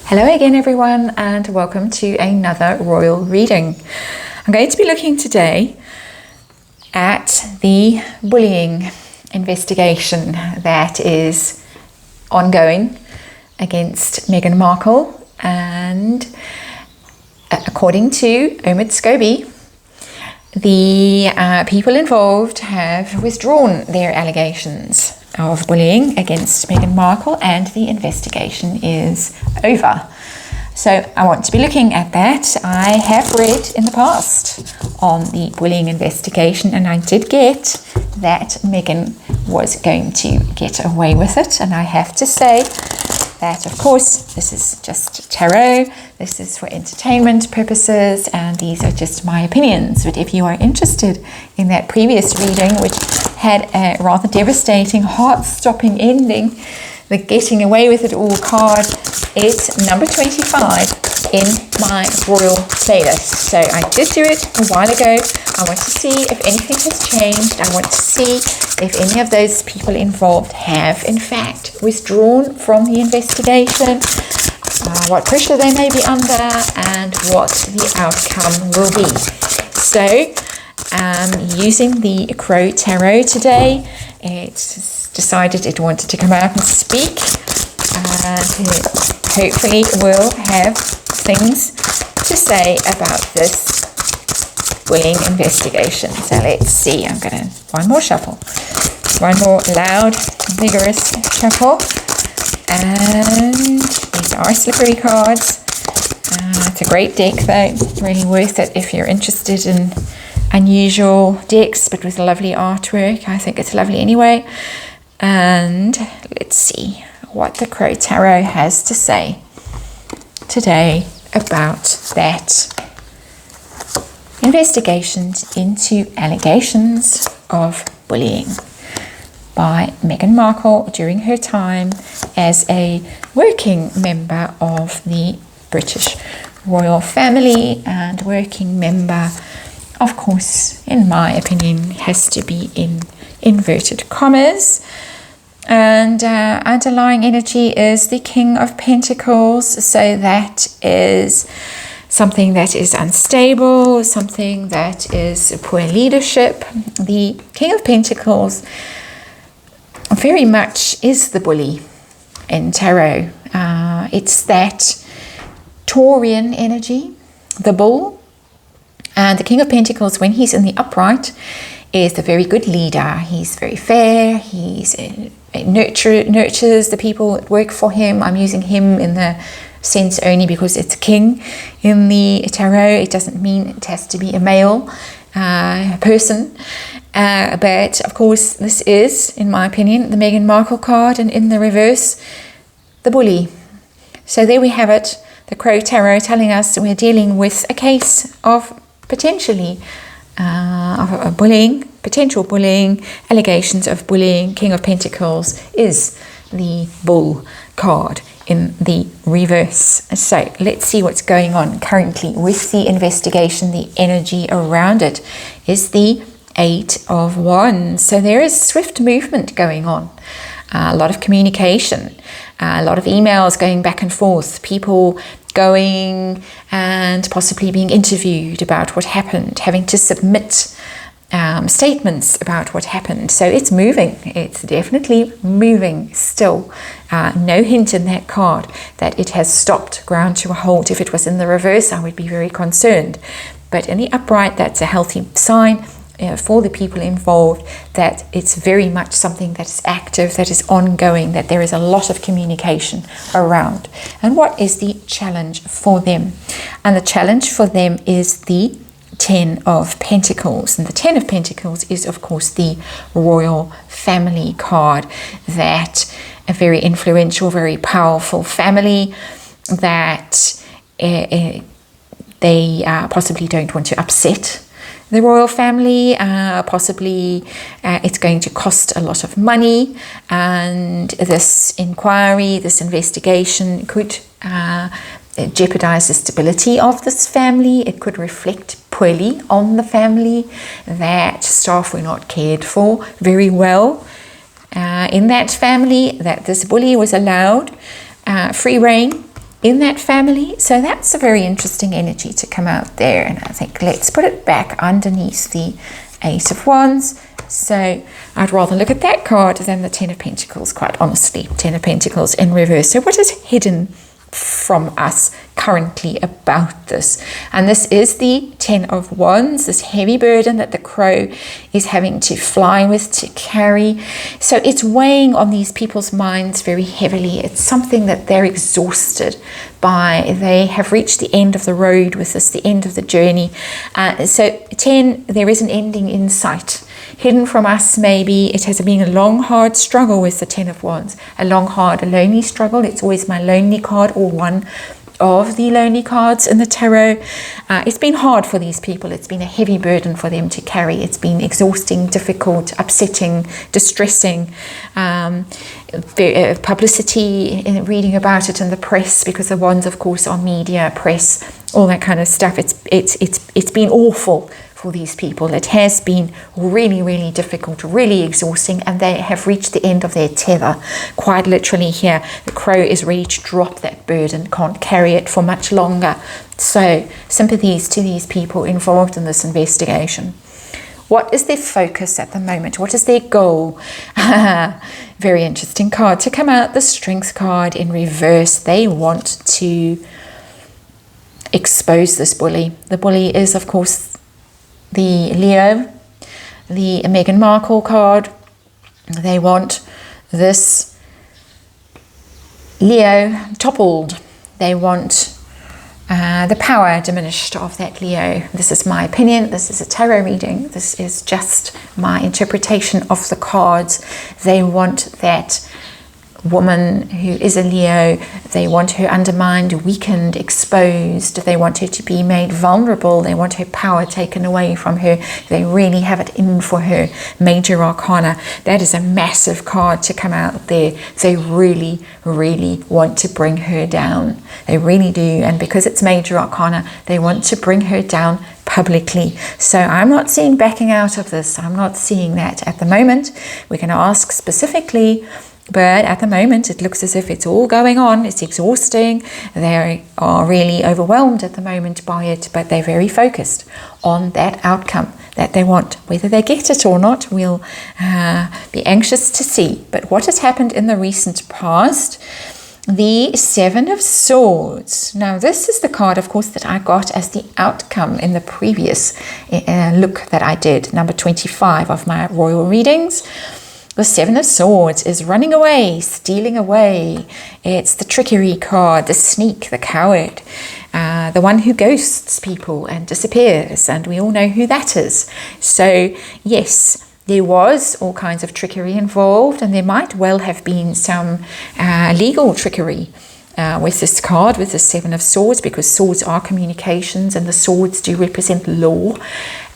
Hello again everyone, and welcome to another royal reading. I'm going to be looking today at the bullying investigation that is ongoing against Meghan Markle, and according to Omid Scobie, the people involved have withdrawn their allegations of bullying against Meghan Markle, and the investigation is over. So I want to be looking at that. I have read in the past on the bullying investigation, and I did get that Meghan was going to get away with it. And I have to say that, of course, this is just tarot. This is for entertainment purposes, and these are just my opinions. But if you are interested in that previous reading, which had a rather devastating, heart-stopping ending, the getting away with it all card, it's number 25 in my royal playlist. So I did do it a while ago. I want to see if anything has changed. I want to see if any of those people involved have in fact withdrawn from the investigation, what pressure they may be under, and what the outcome will be. So using the Crow Tarot today, it's decided it wanted to come out and speak, and it hopefully will have things to say about this bullying investigation. So let's see. I'm going to one more shuffle, one more loud, vigorous shuffle, and these are slippery cards. It's a great deck though, really worth it if you're interested in unusual decks but with lovely artwork. I think it's lovely anyway. And let's see what the Crow Tarot has to say today about that investigations into allegations of bullying by Meghan Markle during her time as a working member of the British royal family, and working member, of course, in my opinion, has to be in inverted commas. And underlying energy is the King of Pentacles, so that is something that is unstable, something that is poor leadership. The King of Pentacles very much is the bully in tarot. It's that Taurian energy, the bull. And the King of Pentacles, when he's in the upright, is a very good leader. He's very fair. He's nurtures the people that work for him. I'm using him in the sense only because it's king in the tarot. It doesn't mean it has to be a male person. But of course, this is, in my opinion, the Meghan Markle card, and in the reverse, the bully. So there we have it. The Crow Tarot telling us we're dealing with a case of potentially of bullying, potential bullying, allegations of bullying. King of Pentacles is the bull card in the reverse. So let's see what's going on currently with the investigation. The energy around it is the 8 of Wands. So there is swift movement going on, a lot of communication, a lot of emails going back and forth, people going and possibly being interviewed about what happened, having to submit statements about what happened. So it's moving. It's definitely moving still. No hint in that card that it has stopped, ground to a halt. If it was in the reverse, I would be very concerned. But in the upright, that's a healthy sign for the people involved, that it's very much something that is active, that is ongoing, that there is a lot of communication around. And what is the challenge for them? And the challenge for them is the 10 of Pentacles. And the 10 of Pentacles is, of course, the royal family card, that a very influential, very powerful family that they possibly don't want to upset the royal family. Possibly it's going to cost a lot of money, and this inquiry, this investigation could jeopardize the stability of this family. It could reflect poorly on the family, that staff were not cared for very well in that family, that this bully was allowed free reign in that family. So that's a very interesting energy to come out there. And I think let's put it back underneath the Ace of Wands. So I'd rather look at that card than the Ten of Pentacles, quite honestly. Ten of Pentacles in reverse. So what is hidden from us currently about this? And this is the Ten of Wands, this heavy burden that the crow is having to fly with, to carry. So it's weighing on these people's minds very heavily. It's something that they're exhausted by. They have reached the end of the road with this, the end of the journey. So 10, there is an ending in sight. Hidden from us, maybe it has been a long, hard struggle with the Ten of Wands. A long, hard, a lonely struggle. It's always my lonely card, or one of the lonely cards in the tarot. It's been hard for these people. It's been a heavy burden for them to carry. It's been exhausting, difficult, upsetting, distressing. Publicity, reading about it in the press, because the Wands, of course, are media, press, all that kind of stuff. It's been awful for these people. It has been really, really difficult, really exhausting, and they have reached the end of their tether, quite literally here. The crow is ready to drop that burden, can't carry it for much longer. So sympathies to these people involved in this investigation. What is their focus at the moment? What is their goal? Very interesting card to come out, the Strength card in reverse. They want to expose this bully. The bully is, of course, the Leo, the Meghan Markle card. They want this Leo toppled. They want the power diminished of that Leo. This is my opinion. This is a tarot reading. This is just my interpretation of the cards. They want that woman who is a Leo, they want her undermined, weakened, exposed. They want her to be made vulnerable. They want her power taken away from her. They really have it in for her. Major Arcana. That is a massive card to come out there. They really, really want to bring her down. They really do. And because it's Major Arcana, they want to bring her down publicly. So I'm not seeing backing out of this. I'm not seeing that at the moment. We're going to ask specifically, but at the moment it looks as if it's all going on. It's exhausting. They are really overwhelmed at the moment by it, but they're very focused on that outcome that they want. Whether they get it or not, we'll be anxious to see. But what has happened in the recent past? The Seven of Swords. Now this is the card, of course, that I got as the outcome in the previous look that I did, number 25 of my royal readings. The Seven of Swords is running away, stealing away. It's the trickery card, the sneak, the coward, the one who ghosts people and disappears, and we all know who that is. So yes, there was all kinds of trickery involved, and there might well have been some legal trickery with this card, with the Seven of Swords, because swords are communications and the swords do represent law.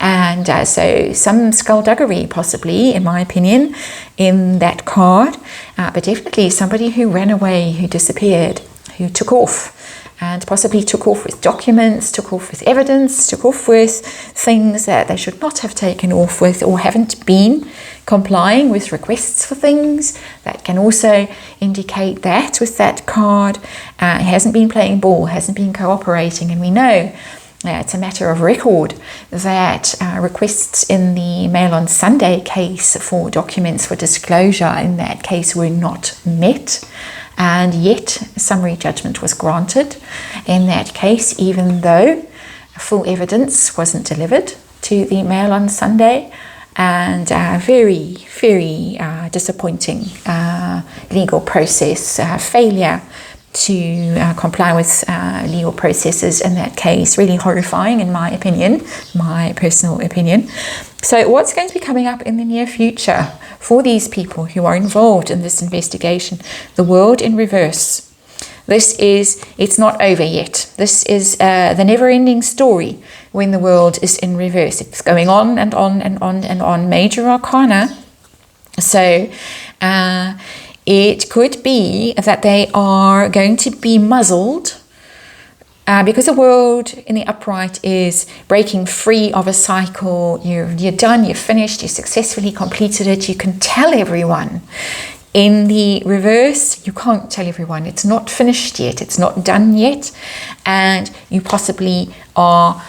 And so some skullduggery, possibly, in my opinion, in that card. But definitely somebody who ran away, who disappeared, who took off. And possibly took off with documents, took off with evidence, took off with things that they should not have taken off with, or haven't been complying with requests for things. That can also indicate that with that card. Hasn't been playing ball, hasn't been cooperating. And we know it's a matter of record that requests in the Mail on Sunday case for documents for disclosure in that case were not met. And yet summary judgment was granted in that case, even though full evidence wasn't delivered to the Mail on Sunday. And very, very disappointing legal process, failure to comply with legal processes in that case. Really horrifying, in my opinion, my personal opinion. So what's going to be coming up in the near future for these people who are involved in this investigation? The World in reverse. It's not over yet. This is the never-ending story when the world is in reverse. It's going on and on and on and on. Major Arcana. So it could be that they are going to be muzzled because the world in the upright is breaking free of a cycle. You're done, you're finished, you successfully completed it. You can tell everyone In the reverse, you can't tell everyone. It's not finished yet. It's not done yet. And you possibly are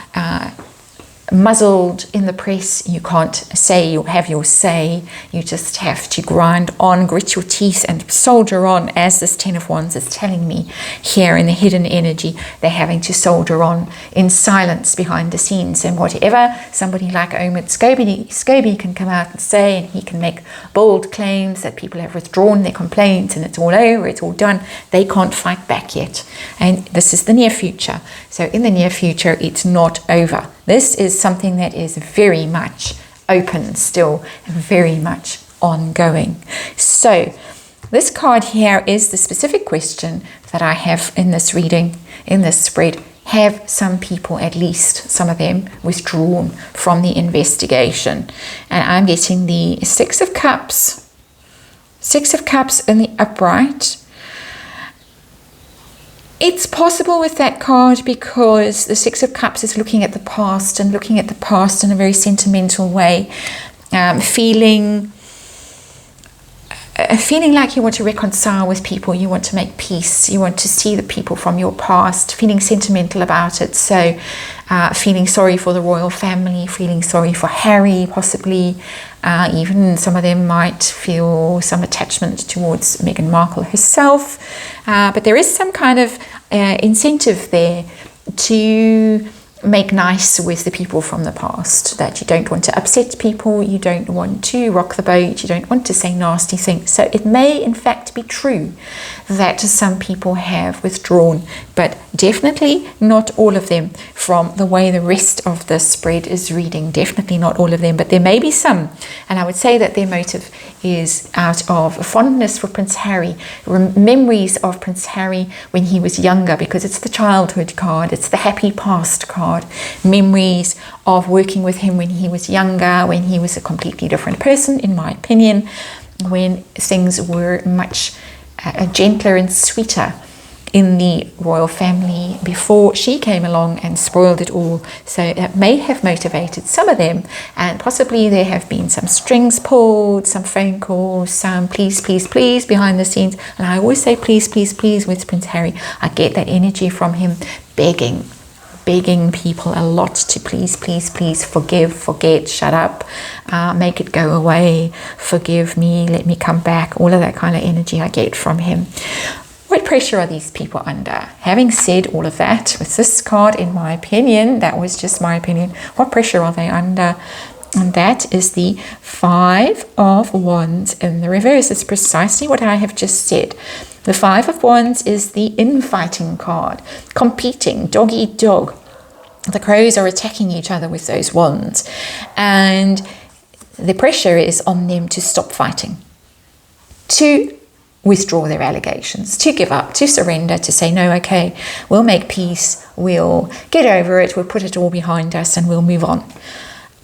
muzzled in the press. You can't say or have your say. You just have to grind on, grit your teeth and soldier on, as this Ten of Wands is telling me here in the hidden energy. They're having to soldier on in silence behind the scenes, and whatever somebody like Omid Scobie can come out and say, and he can make bold claims that people have withdrawn their complaints and it's all over, it's all done, they can't fight back yet. And this is the near future. So in the near future, it's not over. This is something that is very much open still, very much ongoing. So this card here is the specific question that I have in this reading, in this spread. Have some people, at least some of them, withdrawn from the investigation? And I'm getting the Six of Cups. Six of Cups in the upright. It's possible with that card because the Six of Cups is looking at the past and looking at the past in a very sentimental way, feeling like you want to reconcile with people, you want to make peace, you want to see the people from your past, feeling sentimental about it. So feeling sorry for the royal family, feeling sorry for Harry, possibly. Even some of them might feel some attachment towards Meghan Markle herself. But there is some kind of incentive there to make nice with the people from the past, that you don't want to upset people, you don't want to rock the boat, you don't want to say nasty things. So it may in fact be true that some people have withdrawn, but definitely not all of them from the way the rest of the spread is reading. Definitely not all of them, but there may be some, and I would say that their motive is out of a fondness for Prince Harry, memories of Prince Harry when he was younger, because it's the childhood card, it's the happy past card, memories of working with him when he was younger, when he was a completely different person, in my opinion, when things were much gentler and sweeter in the royal family before she came along and spoiled it all. So that may have motivated some of them, and possibly there have been some strings pulled, some phone calls, some please, please, please behind the scenes. And I always say please, please, please with Prince Harry. I get that energy from him, begging people a lot to please, please, please, forgive, forget, shut up, make it go away, forgive me, let me come back. All of that kind of energy I get from him. What pressure are these people under? Having said all of that, with this card, in my opinion, that was just my opinion, what pressure are they under? And that is the Five of Wands in the reverse. It's precisely what I have just said. The Five of Wands is the infighting card, competing, dog eat dog. The crows are attacking each other with those wands, and the pressure is on them to stop fighting, to withdraw their allegations, to give up, to surrender, to say, no, okay, we'll make peace, we'll get over it, we'll put it all behind us and we'll move on.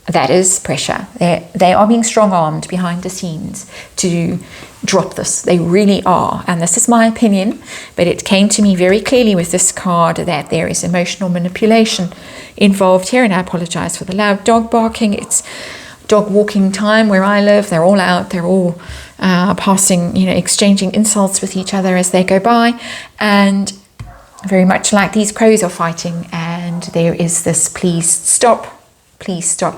That is pressure. They are being strong-armed behind the scenes to drop this. They really are. And this is my opinion, but it came to me very clearly with this card that there is emotional manipulation involved here. And I apologize for the loud dog barking. It's dog walking time where I live. They're all out. They're all passing, exchanging insults with each other as they go by. And very much like these crows are fighting. And there is this please stop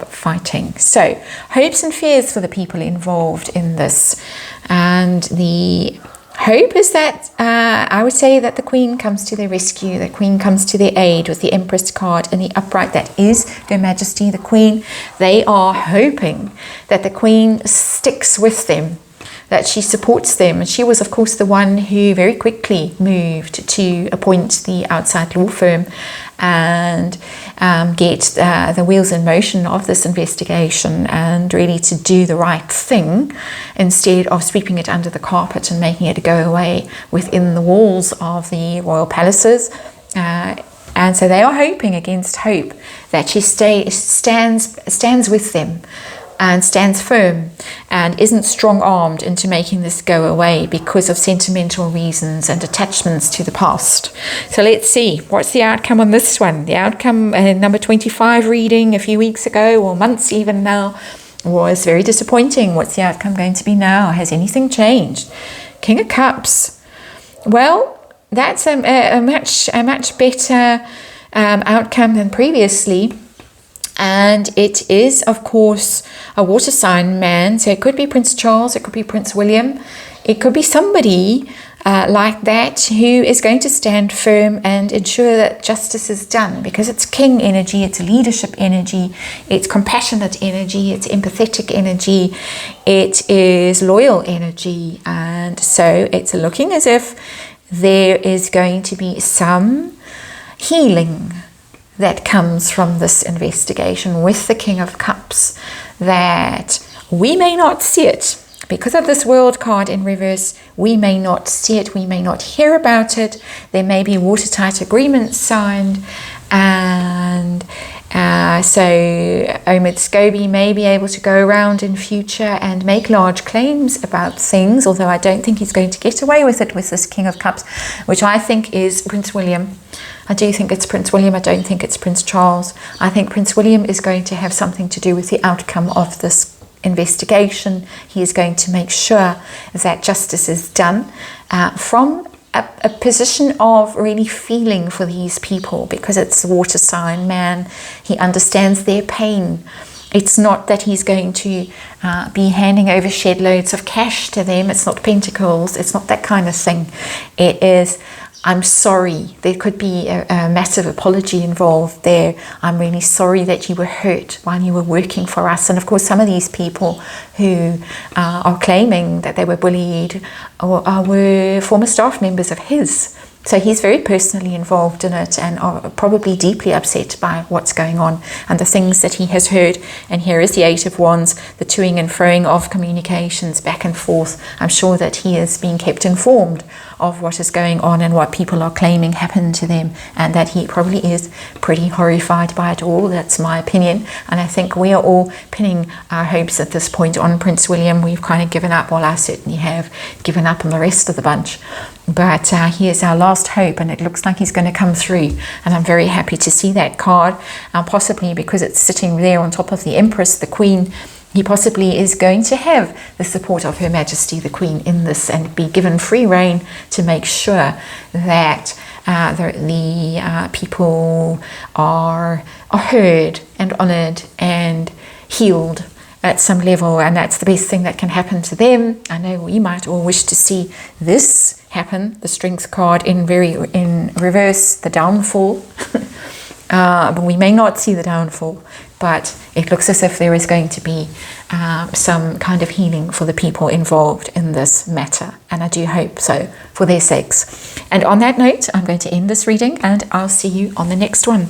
fighting. So hopes and fears for the people involved in this, and the hope is that I would say that the Queen comes to their rescue, the Queen comes to their aid with the Empress card in the upright. That is Her Majesty the Queen. They are hoping that the Queen sticks with them, that she supports them. And she was, of course, the one who very quickly moved to appoint the outside law firm and get the wheels in motion of this investigation, and really to do the right thing instead of sweeping it under the carpet and making it go away within the walls of the royal palaces. And so they are hoping against hope that she stands with them and stands firm and isn't strong-armed into making this go away because of sentimental reasons and attachments to the past. So let's see, what's the outcome on this one? The outcome, number 25 reading a few weeks ago, or months even now, was very disappointing. What's the outcome going to be now? Has anything changed? King of Cups. Well, that's a much better outcome than previously. And it is, of course, a water sign man. So it could be Prince Charles, it could be Prince William. It could be somebody like that who is going to stand firm and ensure that justice is done, because it's king energy, it's leadership energy, it's compassionate energy, it's empathetic energy, it is loyal energy. And so it's looking as if there is going to be some healing that comes from this investigation with the King of Cups, that we may not see it. Because of this World card in reverse, we may not see it, we may not hear about it. There may be watertight agreements signed, and so Omid Scobie may be able to go around in future and make large claims about things, although I don't think he's going to get away with it with this King of Cups, which I think is Prince William. I do think it's Prince William. I don't think it's Prince Charles. I think Prince William is going to have something to do with the outcome of this investigation. He is going to make sure that justice is done from a position of really feeling for these people, because it's the water sign man. He understands their pain. It's not that he's going to be handing over shed loads of cash to them. It's not pentacles. It's not that kind of thing. It is, I'm sorry. There could be a massive apology involved there. I'm really sorry that you were hurt while you were working for us. And of course, some of these people who are claiming that they were bullied were former staff members of his. So he's very personally involved in it and are probably deeply upset by what's going on and the things that he has heard. And here is the Eight of Wands, the toing and froing of communications back and forth. I'm sure that he is being kept informed of what is going on and what people are claiming happened to them, and that he probably is pretty horrified by it all. That's my opinion. And I think we are all pinning our hopes at this point on Prince William. We've kind of given up. Well, I certainly have given up on the rest of the bunch. But he is our last hope, and it looks like he's going to come through. And I'm very happy to see that card, possibly because it's sitting there on top of the Empress, the Queen. He possibly is going to have the support of Her Majesty the Queen in this, and be given free rein to make sure that the people are heard and honoured and healed at some level, and that's the best thing that can happen to them. I know we might all wish to see this happen, the Strength card in reverse, the downfall. But we may not see the downfall, but it looks as if there is going to be some kind of healing for the people involved in this matter, and I do hope so for their sakes. And on that note, I'm going to end this reading, and I'll see you on the next one.